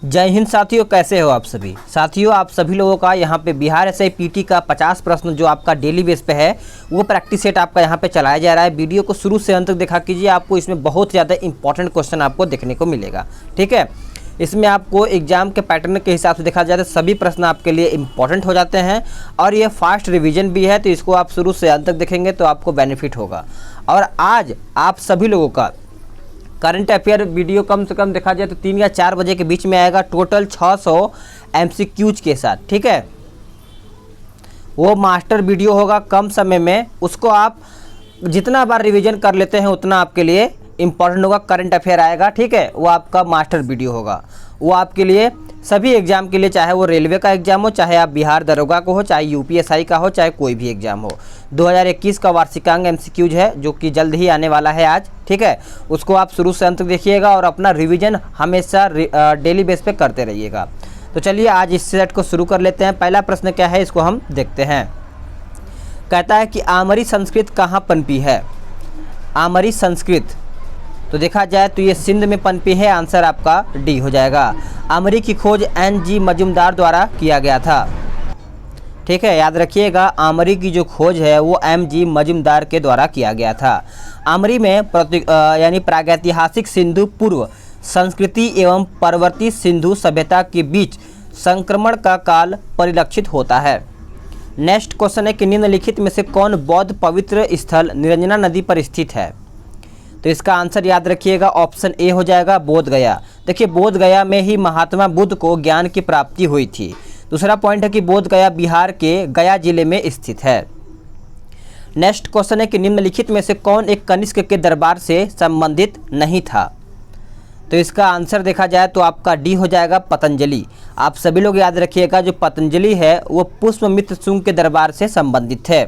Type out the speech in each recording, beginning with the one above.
जय हिंद साथियों, कैसे हो आप सभी। साथियों, आप सभी लोगों का यहाँ पे बिहार एसआई पीटी का 50 प्रश्न जो आपका डेली बेस पे है वो प्रैक्टिस सेट आपका यहाँ पे चलाया जा रहा है। वीडियो को शुरू से अंत तक देखा कीजिए, आपको इसमें बहुत ज़्यादा इंपॉर्टेंट क्वेश्चन आपको देखने को मिलेगा। ठीक है, इसमें आपको एग्जाम के पैटर्न के हिसाब से देखा जाए तो सभी प्रश्न आपके लिए इंपॉर्टेंट हो जाते हैं और ये फास्ट रिवीजन भी है, तो इसको आप शुरू से अंत तक देखेंगे तो आपको बेनिफिट होगा। और आज आप सभी लोगों का करंट अफेयर वीडियो कम से कम देखा जाए तो 3 या 4 बजे के बीच में आएगा, टोटल 600 MCQs के साथ। ठीक है, वो मास्टर वीडियो होगा कम समय में, उसको आप जितना बार रिवीजन कर लेते हैं उतना आपके लिए इंपॉर्टेंट होगा। करंट अफेयर आएगा, ठीक है, वो आपका मास्टर वीडियो होगा। वो आपके लिए सभी एग्जाम के लिए, चाहे वो रेलवे का एग्जाम हो, चाहे आप बिहार दरोगा को हो, चाहे यूपीएसआई का हो, चाहे कोई भी एग्जाम हो। 2021 का वार्षिकांक MCQs है जो कि जल्द ही आने वाला है आज। ठीक है, उसको आप शुरू से अंत तक देखिएगा और अपना रिवीजन हमेशा डेली बेस पे करते रहिएगा। तो चलिए आज इस सेट को शुरू कर लेते हैं। पहला प्रश्न क्या है, इसको हम देखते हैं। कहता है कि आमरी संस्कृत कहाँ पनपी है। आमरी संस्कृत तो देखा जाए तो ये सिंध में पनपी है, आंसर आपका डी हो जाएगा। आमरी की खोज NG मजूमदार द्वारा किया गया था। ठीक है, याद रखिएगा, आमरी की जो खोज है वो MG मजूमदार के द्वारा किया गया था। आमरी में यानी प्रागैतिहासिक सिंधु पूर्व संस्कृति एवं परवर्ती सिंधु सभ्यता के बीच संक्रमण का काल परिलक्षित होता है। नेक्स्ट क्वेश्चन है कि निम्नलिखित में से कौन बौद्ध पवित्र स्थल निरंजना नदी पर स्थित है। तो इसका आंसर याद रखिएगा, ऑप्शन ए हो जाएगा, बोध गया। देखिए, बोध गया में ही महात्मा बुद्ध को ज्ञान की प्राप्ति हुई थी। दूसरा पॉइंट है कि बोध गया बिहार के गया जिले में स्थित है। नेक्स्ट क्वेश्चन है कि निम्नलिखित में से कौन एक कनिष्क के दरबार से संबंधित नहीं था। तो इसका आंसर देखा जाए तो आपका डी हो जाएगा, पतंजलि। आप सभी लोग याद रखिएगा, जो पतंजलि है वो पुष्पमित्र शुंग के दरबार से संबंधित है।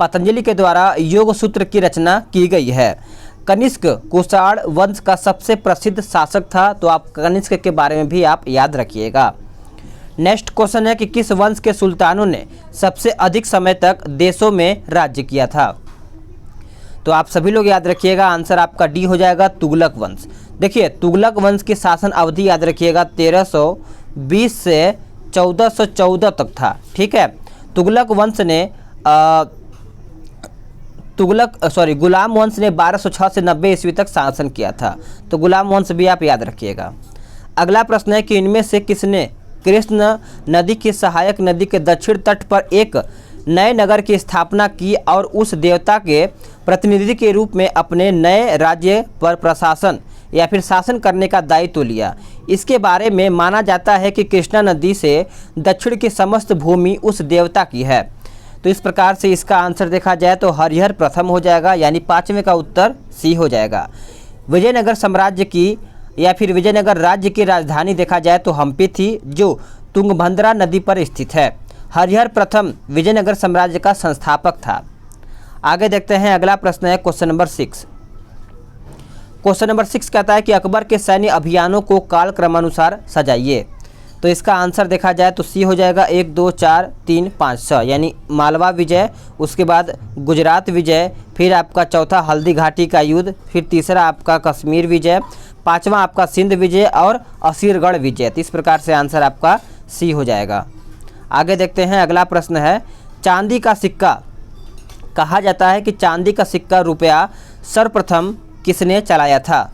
पतंजलि के द्वारा योग सूत्र की रचना की गई है। कनिष्क कुषाण वंश का सबसे प्रसिद्ध शासक था, तो आप कनिष्क के बारे में भी आप याद रखिएगा। नेक्स्ट क्वेश्चन है कि किस वंश के सुल्तानों ने सबसे अधिक समय तक देशों में राज्य किया था। तो आप सभी लोग याद रखिएगा, आंसर आपका डी हो जाएगा, तुगलक वंश। देखिए, तुगलक वंश की शासन अवधि याद रखिएगा 1320 से 1414 तक था। ठीक है, तुगलक वंश ने गुलाम वंश ने 1206 से 90 ईस्वी तक शासन किया था। तो गुलाम वंश भी आप याद रखिएगा। अगला प्रश्न है कि इनमें से किसने कृष्ण नदी की सहायक नदी के दक्षिण तट पर एक नए नगर की स्थापना की और उस देवता के प्रतिनिधि के रूप में अपने नए राज्य पर प्रशासन या फिर शासन करने का दायित्व लिया। इसके बारे में माना जाता है कि कृष्णा नदी से दक्षिण की समस्त भूमि उस देवता की है। तो इस प्रकार से इसका आंसर देखा जाए तो हरिहर प्रथम हो जाएगा, यानी 5वें का उत्तर सी हो जाएगा। विजयनगर साम्राज्य की या फिर विजयनगर राज्य की राजधानी देखा जाए तो हम्पी थी, जो तुंगभद्रा नदी पर स्थित है। हरिहर प्रथम विजयनगर साम्राज्य का संस्थापक था। आगे देखते हैं, अगला प्रश्न है क्वेश्चन नंबर 6। क्वेश्चन नंबर 6 कहता है कि अकबर के सैन्य अभियानों को काल क्रमानुसार सजाइए। तो इसका आंसर देखा जाए तो सी हो जाएगा, 1 2 4 3 5 6, यानी मालवा विजय, उसके बाद गुजरात विजय, फिर आपका चौथा हल्दी घाटी का युद्ध, फिर तीसरा आपका कश्मीर विजय, 5वां आपका सिंध विजय और असीरगढ़ विजय। तो इस प्रकार से आंसर आपका सी हो जाएगा। आगे देखते हैं, अगला प्रश्न है, चांदी का सिक्का कहा जाता है कि चांदी का सिक्का रुपया सर्वप्रथम किसने चलाया था।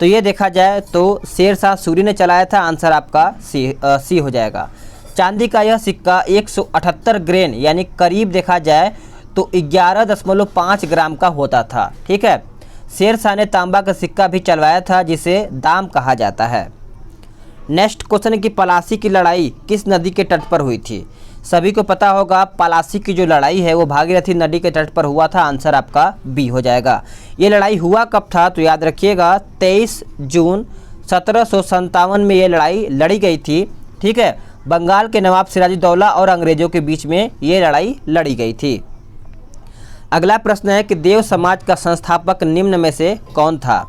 तो ये देखा जाए तो शेरशाह सूरी ने चलाया था, आंसर आपका सी हो जाएगा। चांदी का यह सिक्का 178 ग्रेन यानी करीब देखा जाए तो 11.5 ग्राम का होता था। ठीक है, शेरशाह ने तांबा का सिक्का भी चलवाया था जिसे दाम कहा जाता है। नेक्स्ट क्वेश्चन है कि पलासी की लड़ाई किस नदी के तट पर हुई थी। सभी को पता होगा, पलासी की जो लड़ाई है वो भागीरथी नदी के तट पर हुआ था, आंसर आपका बी हो जाएगा। ये लड़ाई हुआ कब था, तो याद रखिएगा 23 जून 1757 में ये लड़ाई लड़ी गई थी। ठीक है, बंगाल के नवाब सिराजुद्दौला और अंग्रेजों के बीच में ये लड़ाई लड़ी गई थी। अगला प्रश्न है कि देव समाज का संस्थापक निम्न में से कौन था।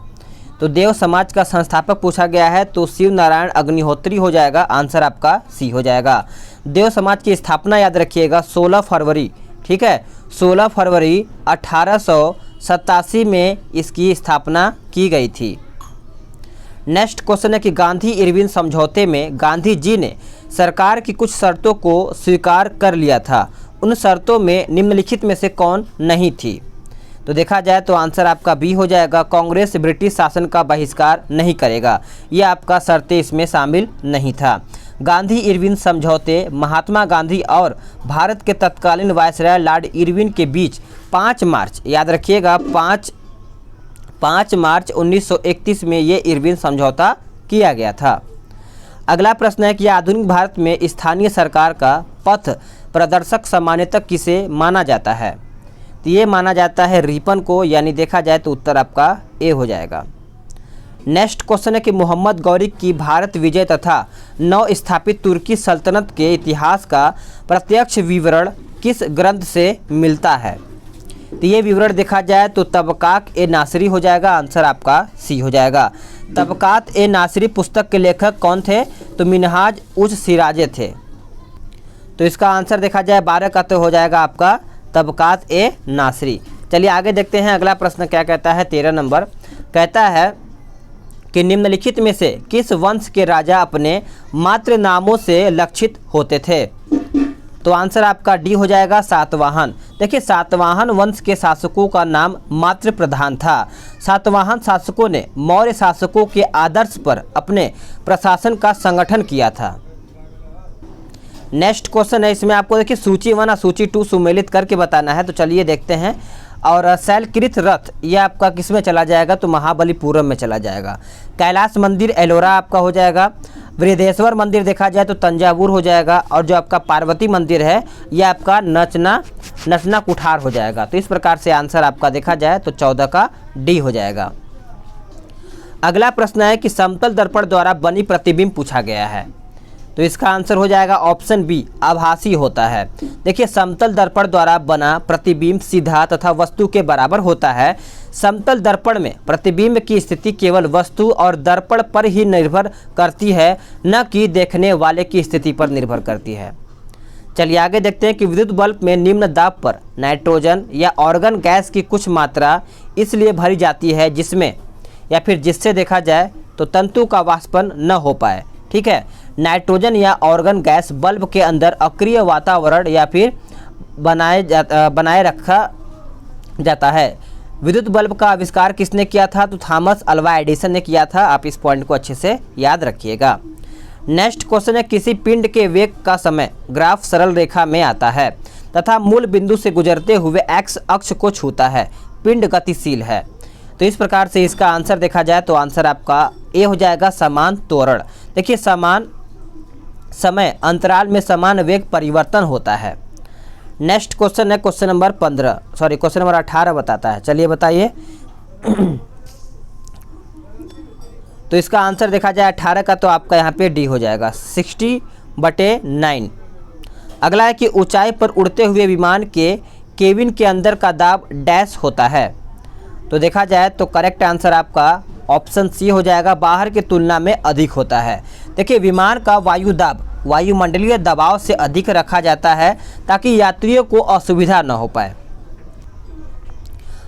तो देव समाज का संस्थापक पूछा गया है तो शिव नारायण अग्निहोत्री हो जाएगा, आंसर आपका सी हो जाएगा। देव समाज की स्थापना याद रखिएगा 16 फरवरी, ठीक है, 16 फरवरी 1887 में इसकी स्थापना की गई थी। नेक्स्ट क्वेश्चन है कि गांधी इरविन समझौते में गांधी जी ने सरकार की कुछ शर्तों को स्वीकार कर लिया था, उन शर्तों में निम्नलिखित में से कौन नहीं थी? तो देखा जाए तो आंसर आपका बी हो जाएगा, कांग्रेस ब्रिटिश शासन का बहिष्कार नहीं करेगा, ये आपका शर्तें इसमें शामिल नहीं था। गांधी इरविन समझौते महात्मा गांधी और भारत के तत्कालीन वायसराय लॉर्ड इरविन के बीच 5 मार्च, याद रखिएगा 5 मार्च 1931 में ये इरविन समझौता किया गया था। अगला प्रश्न है कि आधुनिक भारत में स्थानीय सरकार का पथ प्रदर्शक सामान्यतः किसे माना जाता है? तो ये माना जाता है रिपन को, यानी देखा जाए तो उत्तर आपका ए हो जाएगा। नेक्स्ट क्वेश्चन है कि मोहम्मद गौरी की भारत विजय तथा नव स्थापित तुर्की सल्तनत के इतिहास का प्रत्यक्ष विवरण किस ग्रंथ से मिलता है? तो ये विवरण देखा जाए तो तबकात ए नासिरी हो जाएगा, आंसर आपका सी हो जाएगा। तबकात ए नासिरी पुस्तक के लेखक कौन थे? तो मिनहाज उज सिराजे थे। तो इसका आंसर देखा जाए 12 का तो हो जाएगा आपका तबकात ए नासिरी। चलिए आगे देखते हैं अगला प्रश्न क्या कहता है। 13 नंबर कहता है कि निम्नलिखित में से किस वंश के राजा अपने मातृ नामों से लक्षित होते थे? तो आंसर आपका डी हो जाएगा सातवाहन। देखिए सातवाहन वंश के शासकों का नाम मातृ प्रधान था। सातवाहन शासकों ने मौर्य शासकों के आदर्श पर अपने प्रशासन का संगठन किया था। नेक्स्ट क्वेश्चन है, इसमें आपको देखिए सूची 1 और सूची 2 सुमेलित करके बताना है। तो चलिए देखते हैं। और शैलकृत रथ ये आपका किस में चला जाएगा? तो महाबलीपुरम में चला जाएगा। कैलाश मंदिर एलोरा आपका हो जाएगा। बृहदेश्वर मंदिर देखा जाए तो तंजावुर हो जाएगा। और जो आपका पार्वती मंदिर है ये आपका नचना कुठार हो जाएगा। तो इस प्रकार से आंसर आपका देखा जाए तो 14 का डी हो जाएगा। अगला प्रश्न है कि समतल दर्पण द्वारा बनी प्रतिबिंब पूछा गया है। तो इसका आंसर हो जाएगा ऑप्शन बी, आभासी होता है। देखिए समतल दर्पण द्वारा बना प्रतिबिंब सीधा तथा वस्तु के बराबर होता है। समतल दर्पण में प्रतिबिंब की स्थिति केवल वस्तु और दर्पण पर ही निर्भर करती है, न कि देखने वाले की स्थिति पर निर्भर करती है। चलिए आगे देखते हैं कि विद्युत बल्ब में निम्न दाब पर नाइट्रोजन या ऑर्गन गैस की कुछ मात्रा इसलिए भरी जाती है जिसमें या फिर जिससे देखा जाए तो तंतु का वाष्पन न हो पाए। ठीक है, नाइट्रोजन या ऑर्गन गैस बल्ब के अंदर अक्रिय वातावरण या फिर बनाए रखा जाता है। विद्युत बल्ब का आविष्कार किसने किया था? तो थॉमस अल्वा एडिसन ने किया था। आप इस पॉइंट को अच्छे से याद रखिएगा। नेक्स्ट क्वेश्चन है, किसी पिंड के वेग का समय ग्राफ सरल रेखा में आता है तथा मूल बिंदु से गुजरते हुए एक्स अक्ष को छूता है, पिंड गतिशील है। तो इस प्रकार से इसका आंसर देखा जाए तो आंसर आपका ए हो जाएगा, समान त्वरण। देखिए समान समय अंतराल में समान वेग परिवर्तन होता है। नेक्स्ट क्वेश्चन है क्वेश्चन नंबर 18 बताता है। चलिए बताइए। तो इसका आंसर देखा जाए 18 का तो आपका यहाँ पे डी हो जाएगा, 60/9। अगला है कि ऊंचाई पर उड़ते हुए विमान के केबिन के अंदर का दाब डैश होता है। तो देखा जाए तो करेक्ट आंसर आपका ऑप्शन सी हो जाएगा, बाहर की तुलना में अधिक होता है। देखिए विमान का वायु दाब वायुमंडलीय दबाव से अधिक रखा जाता है ताकि यात्रियों को असुविधा न हो पाए।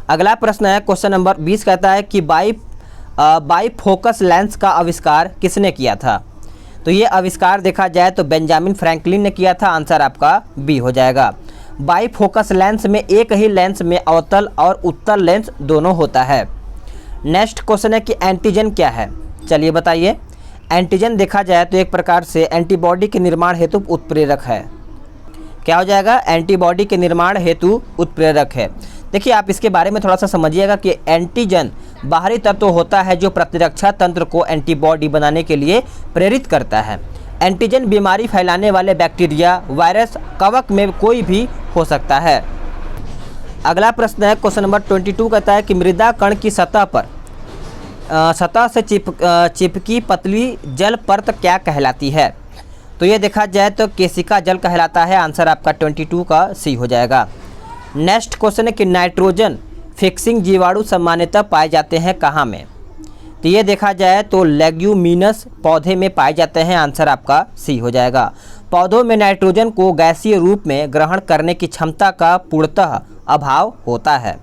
अगला प्रश्न है क्वेश्चन नंबर 20 कहता है कि बाईफोकस लेंस का आविष्कार किसने किया था? तो ये आविष्कार देखा जाए तो बेंजामिन फ्रैंकलिन ने किया था। आंसर आपका बी हो जाएगा। बाईफोकस लेंस में एक ही लेंस में अवतल और उत्तल लेंस दोनों होता है। नेक्स्ट क्वेश्चन है कि एंटीजन क्या है? चलिए बताइए। एंटीजन देखा जाए तो एक प्रकार से एंटीबॉडी के निर्माण हेतु उत्प्रेरक है। क्या हो जाएगा? एंटीबॉडी के निर्माण हेतु उत्प्रेरक है। देखिए आप इसके बारे में थोड़ा सा समझिएगा कि एंटीजन बाहरी तत्व होता है जो प्रतिरक्षा तंत्र को एंटीबॉडी बनाने के लिए प्रेरित करता है। एंटीजन बीमारी फैलाने वाले बैक्टीरिया, वायरस, कवक में कोई भी हो सकता है। अगला प्रश्न है क्वेश्चन नंबर 22 कहता है कि मृदा कण की सतह से चिपकी पतली जल परत क्या कहलाती है? तो ये देखा जाए तो केशिका जल कहलाता है। आंसर आपका 22 का सी हो जाएगा। नेक्स्ट क्वेश्चन है कि नाइट्रोजन फिक्सिंग जीवाणु सामान्यतः पाए जाते हैं कहाँ में? तो ये देखा जाए तो लेग्यूमिनस पौधे में पाए जाते हैं। आंसर आपका सी हो जाएगा। पौधों में नाइट्रोजन को गैसीय रूप में ग्रहण करने की क्षमता का पूर्णतः अभाव होता है।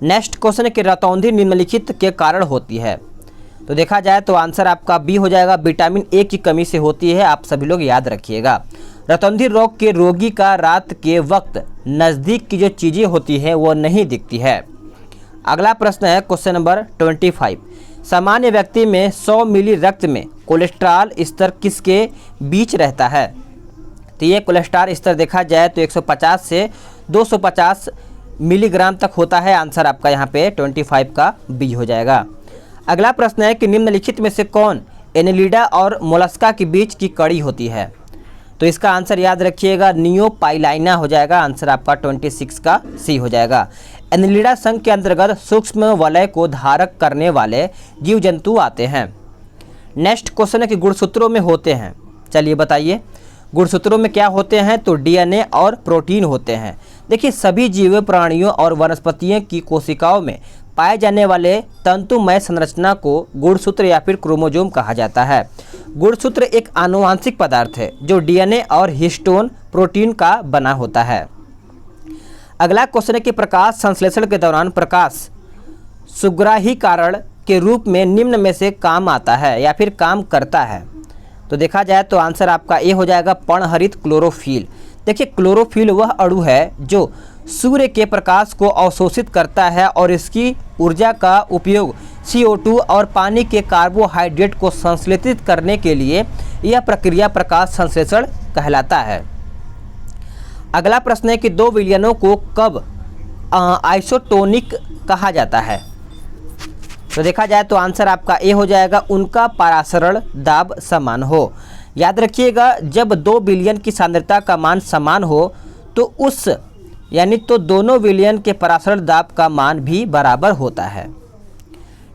नेक्स्ट क्वेश्चन है कि रतौंधी निम्नलिखित के कारण होती है? तो देखा जाए तो आंसर आपका बी हो जाएगा, विटामिन ए की कमी से होती है, आप सभी लोग याद रखिएगा। रतौंधी रोग के रोगी का रात के वक्त नज़दीक की जो चीज़ें होती हैं वो नहीं दिखती है। अगला प्रश्न है क्वेश्चन नंबर 25। सामान्य व्यक्ति में 100 मिली रक्त में कोलेस्ट्रॉल स्तर किसके बीच रहता है? तो ये कोलेस्ट्रॉल स्तर देखा जाए तो 150 से 250 मिलीग्राम तक होता है। आंसर आपका यहाँ पे 25 का बी हो जाएगा। अगला प्रश्न है कि निम्नलिखित में से कौन एनेलिडा और मोलस्का के बीच की कड़ी होती है? तो इसका आंसर याद रखिएगा, नियोपाइलाइना हो जाएगा। आंसर आपका 26 का सी हो जाएगा। एनेलिडा संघ के अंतर्गत सूक्ष्म वलय को धारक करने वाले जीव जंतु आते हैं। नेक्स्ट क्वेश्चन है कि गुणसूत्रों में होते हैं, चलिए बताइए गुणसूत्रों में क्या होते हैं? तो डीएनए और प्रोटीन होते हैं। देखिए सभी जीव प्राणियों और वनस्पतियों की कोशिकाओं में पाए जाने वाले तंतुमय संरचना को गुणसूत्र या फिर क्रोमोसोम कहा जाता है। गुणसूत्र एक आनुवांशिक पदार्थ है जो डीएनए और हिस्टोन प्रोटीन का बना होता है। अगला क्वेश्चन है कि प्रकाश संश्लेषण के दौरान प्रकाश सुग्राही कारण के रूप में निम्न में से काम आता है या फिर काम करता है? तो देखा जाए तो आंसर आपका ए हो जाएगा, पर्णहरित क्लोरोफिल। देखिए क्लोरोफिल वह अणु है जो सूर्य के प्रकाश को अवशोषित करता है और इसकी ऊर्जा का उपयोग CO2 और पानी के कार्बोहाइड्रेट को संश्लेषित करने के लिए यह प्रक्रिया प्रकाश संश्लेषण कहलाता है। अगला प्रश्न है कि दो विलयनों को कब आइसोटोनिक कहा जाता है? तो देखा जाए तो आंसर आपका ए हो जाएगा, उनका परासरण दाब समान हो। याद रखिएगा जब 2 विलयन की सांद्रता का मान समान हो तो दोनों विलयन के परासरण दाब का मान भी बराबर होता है।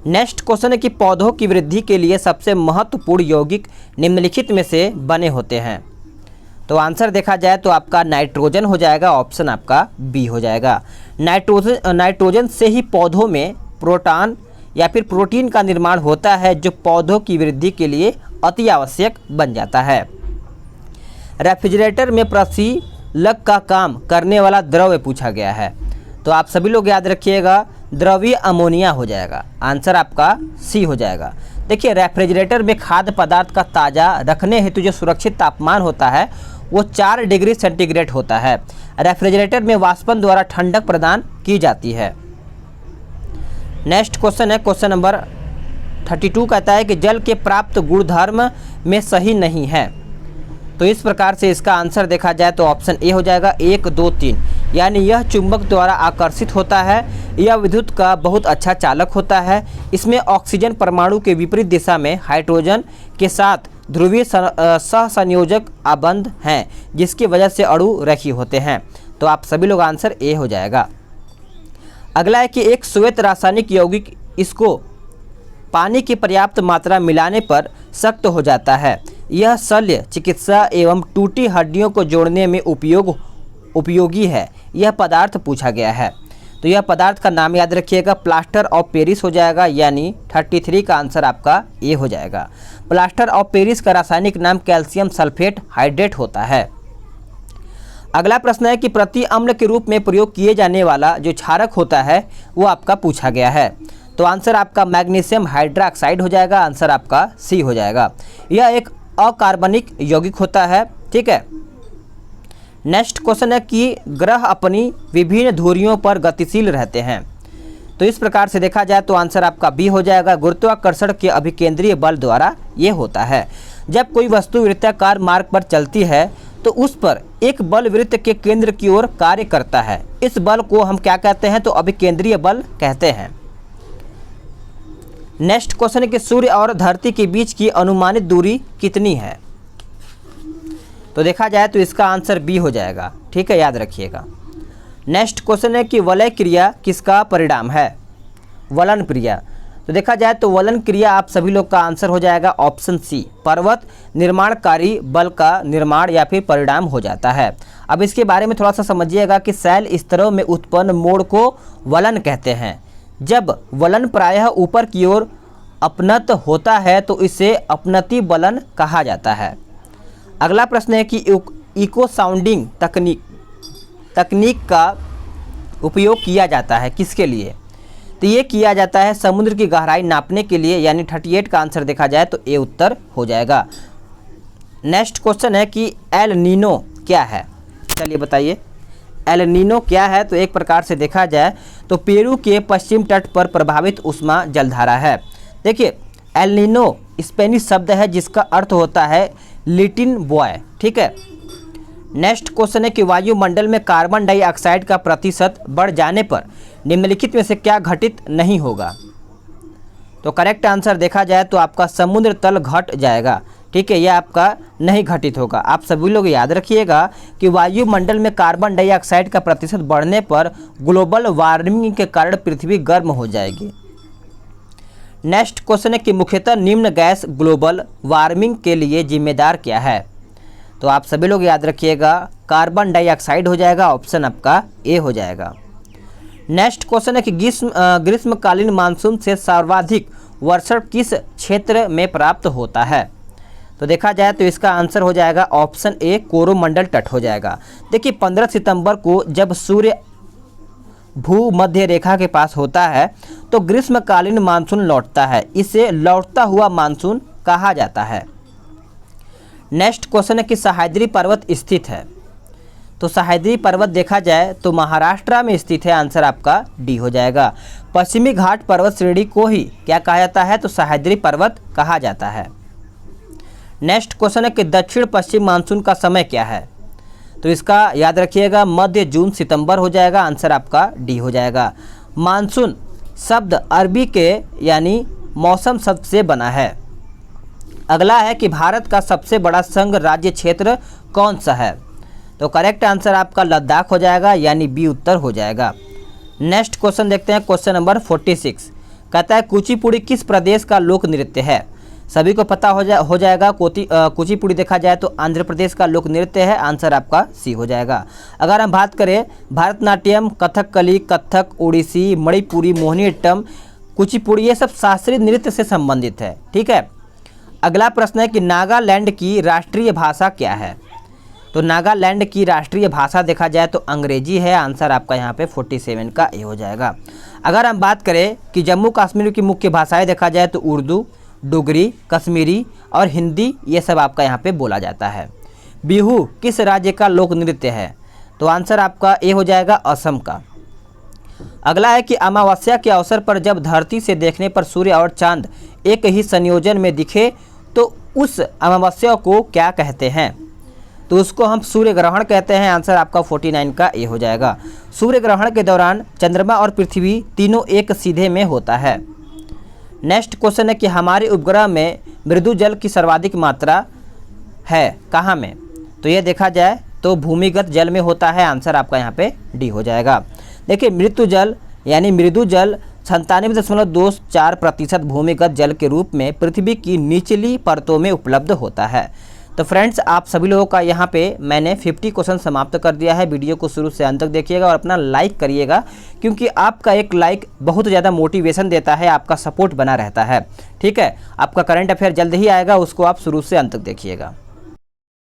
नेक्स्ट क्वेश्चन है कि पौधों की वृद्धि के लिए सबसे महत्वपूर्ण यौगिक निम्नलिखित में से बने होते हैं? तो आंसर देखा जाए तो आपका नाइट्रोजन हो जाएगा, ऑप्शन आपका बी हो जाएगा। नाइट्रोजन से ही पौधों में प्रोटॉन या फिर प्रोटीन का निर्माण होता है जो पौधों की वृद्धि के लिए अति आवश्यक बन जाता है। रेफ्रिजरेटर में प्रतिलक का काम करने वाला द्रव्य पूछा गया है, तो आप सभी लोग याद रखिएगा, द्रवीय अमोनिया हो जाएगा। आंसर आपका सी हो जाएगा। देखिए रेफ्रिजरेटर में खाद्य पदार्थ का ताज़ा रखने हेतु जो सुरक्षित तापमान होता है वो 4 डिग्री सेंटीग्रेड होता है। रेफ्रिजरेटर में वाष्पन द्वारा ठंडक प्रदान की जाती है। नेक्स्ट क्वेश्चन है क्वेश्चन नंबर 32, कहता है कि जल के प्राप्त गुणधर्म में सही नहीं है। तो इस प्रकार से इसका आंसर देखा जाए तो ऑप्शन ए हो जाएगा, 1, 2, 3। यानी यह चुंबक द्वारा आकर्षित होता है, यह विद्युत का बहुत अच्छा चालक होता है, इसमें ऑक्सीजन परमाणु के विपरीत दिशा में हाइड्रोजन के साथ ध्रुवीय सहसंयोजक आबंध हैं जिसकी वजह से अणु रेखीय होते हैं। तो आप सभी लोग आंसर ए हो जाएगा। अगला है कि एक श्वेत रासायनिक यौगिक इसको पानी की पर्याप्त मात्रा मिलाने पर सख्त हो जाता है। यह शल्य चिकित्सा एवं टूटी हड्डियों को जोड़ने में उपयोगी है। यह पदार्थ पूछा गया है, तो यह पदार्थ का नाम याद रखिएगा, प्लास्टर ऑफ पेरिस हो जाएगा। यानी 33 का आंसर आपका ए हो जाएगा। प्लास्टर ऑफ पेरिस का रासायनिक नाम कैल्शियम सल्फेट हाइड्रेट होता है। अगला प्रश्न है कि प्रति अम्ल के रूप में प्रयोग किए जाने वाला जो क्षारक होता है वो आपका पूछा गया है। तो आंसर आपका मैग्नीशियम हाइड्रोक्साइड हो जाएगा। आंसर आपका सी हो जाएगा। यह एक अकार्बनिक यौगिक होता है, ठीक है। नेक्स्ट क्वेश्चन है कि ग्रह अपनी विभिन्न धुरियों पर गतिशील रहते हैं। तो इस प्रकार से देखा जाए तो आंसर आपका बी हो जाएगा, गुरुत्वाकर्षण के अभिकेंद्रीय बल द्वारा ये होता है। जब कोई वस्तु वृत्ताकार मार्ग पर चलती है तो उस पर एक बल वृत्त के केंद्र की ओर कार्य करता है। इस बल को हम क्या कहते हैं? तो अभिकेंद्रीय बल कहते हैं। नेक्स्ट क्वेश्चन है कि सूर्य और धरती के बीच की अनुमानित दूरी कितनी है? तो देखा जाए तो इसका आंसर बी हो जाएगा, ठीक है, याद रखिएगा। नेक्स्ट क्वेश्चन है कि वलय क्रिया किसका परिणाम है? वलन क्रिया। तो देखा जाए तो वलन क्रिया आप सभी लोग का आंसर हो जाएगा ऑप्शन सी, पर्वत निर्माणकारी बल का निर्माण या फिर परिणाम हो जाता है। अब इसके बारे में थोड़ा सा समझिएगा कि शैल स्तरों में उत्पन्न मोड़ को वलन कहते हैं। जब वलन प्रायः ऊपर की ओर अपनत होता है तो इसे अपनति वलन कहा जाता है। अगला प्रश्न है कि इको साउंडिंग तकनीक का उपयोग किया जाता है किसके लिए? तो ये किया जाता है समुद्र की गहराई नापने के लिए, यानी 38 का आंसर देखा जाए तो ए उत्तर हो जाएगा। नेक्स्ट क्वेश्चन है कि एल नीनो क्या है। चलिए बताइए एल नीनो क्या है। तो एक प्रकार से देखा जाए तो पेरू के पश्चिम तट पर प्रभावित उष्मा जलधारा है। देखिए एल नीनो स्पेनिश शब्द है जिसका अर्थ होता है लिटिल बॉय, ठीक है। नेक्स्ट क्वेश्चन है कि वायुमंडल में कार्बन डाइऑक्साइड का प्रतिशत बढ़ जाने पर निम्नलिखित में से क्या घटित नहीं होगा। तो करेक्ट आंसर देखा जाए तो आपका समुद्र तल घट जाएगा, ठीक है, यह आपका नहीं घटित होगा। आप सभी लोग याद रखिएगा कि वायुमंडल में कार्बन डाइऑक्साइड का प्रतिशत बढ़ने पर ग्लोबल वार्मिंग के कारण पृथ्वी गर्म हो जाएगी। नेक्स्ट क्वेश्चन है कि मुख्यतः निम्न गैस ग्लोबल वार्मिंग के लिए जिम्मेदार क्या है। तो आप सभी लोग याद रखिएगा कार्बन डाइऑक्साइड हो जाएगा, ऑप्शन आपका ए हो जाएगा। नेक्स्ट क्वेश्चन है कि ग्रीष्मकालीन मानसून से सर्वाधिक वर्षा किस क्षेत्र में प्राप्त होता है। तो देखा जाए तो इसका आंसर हो जाएगा ऑप्शन ए कोरोमंडल तट हो जाएगा। देखिए 15 सितंबर को जब सूर्य भूमध्य रेखा के पास होता है तो ग्रीष्मकालीन मानसून लौटता है, इसे लौटता हुआ मानसून कहा जाता है। नेक्स्ट क्वेश्चन है कि सह्याद्री पर्वत स्थित है। तो सह्याद्री पर्वत देखा जाए तो महाराष्ट्र में स्थित है, आंसर आपका डी हो जाएगा। पश्चिमी घाट पर्वत श्रेणी को ही क्या कहा जाता है, तो सह्याद्री पर्वत कहा जाता है। नेक्स्ट क्वेश्चन है कि दक्षिण पश्चिम मानसून का समय क्या है। तो इसका याद रखिएगा मध्य जून सितंबर हो जाएगा, आंसर आपका डी हो जाएगा। मानसून शब्द अरबी के यानी मौसम शब्द से बना है। अगला है कि भारत का सबसे बड़ा संघ राज्य क्षेत्र कौन सा है। तो करेक्ट आंसर आपका लद्दाख हो जाएगा, यानी बी उत्तर हो जाएगा। नेक्स्ट क्वेश्चन देखते हैं, क्वेश्चन नंबर 46 कहता है कुचिपुड़ी किस प्रदेश का लोक नृत्य है। सभी को पता हो जाएगा कुचिपुड़ी देखा जाए तो आंध्र प्रदेश का लोक नृत्य है, आंसर आपका सी हो जाएगा। अगर हम बात करें भरतनाट्यम, कथकली, कथक, ओडिसी, मणिपुरी, मोहिनीअट्टम, कुचिपुड़ी, ये सब शास्त्रीय नृत्य से संबंधित है, ठीक है। अगला प्रश्न है कि नागालैंड की राष्ट्रीय भाषा क्या है। तो नागालैंड की राष्ट्रीय भाषा देखा जाए तो अंग्रेजी है, आंसर आपका यहाँ पे 47 का ए हो जाएगा। अगर हम बात करें कि जम्मू कश्मीर की मुख्य भाषाएं देखा जाए तो उर्दू, डोगरी, कश्मीरी और हिंदी, ये सब आपका यहाँ पे बोला जाता है। बिहू किस राज्य का लोक नृत्य है। तो आंसर आपका ए हो जाएगा असम का। अगला है कि अमावस्या के अवसर पर जब धरती से देखने पर सूर्य और चांद एक ही संयोजन में दिखे तो उस अमावस्या को क्या कहते हैं। तो उसको हम सूर्य ग्रहण कहते हैं, आंसर आपका 49 का ए हो जाएगा। सूर्य ग्रहण के दौरान चंद्रमा और पृथ्वी तीनों एक सीधे में होता है। नेक्स्ट क्वेश्चन है कि हमारे उपग्रह में मृदु जल की सर्वाधिक मात्रा है कहाँ में। तो ये देखा जाए तो भूमिगत जल में होता है, आंसर आपका यहाँ पे डी हो जाएगा। देखिए मृदु जल यानी मृदु जल 97.24% भूमिगत जल के रूप में पृथ्वी की निचली परतों में उपलब्ध होता है। तो फ्रेंड्स आप सभी लोगों का यहाँ पे मैंने 50 क्वेश्चन समाप्त कर दिया है। वीडियो को शुरू से अंत तक देखिएगा और अपना लाइक करिएगा, क्योंकि आपका एक लाइक बहुत ज़्यादा मोटिवेशन देता है, आपका सपोर्ट बना रहता है, ठीक है। आपका करंट अफेयर जल्द ही आएगा, उसको आप शुरू से अंत तक देखिएगा।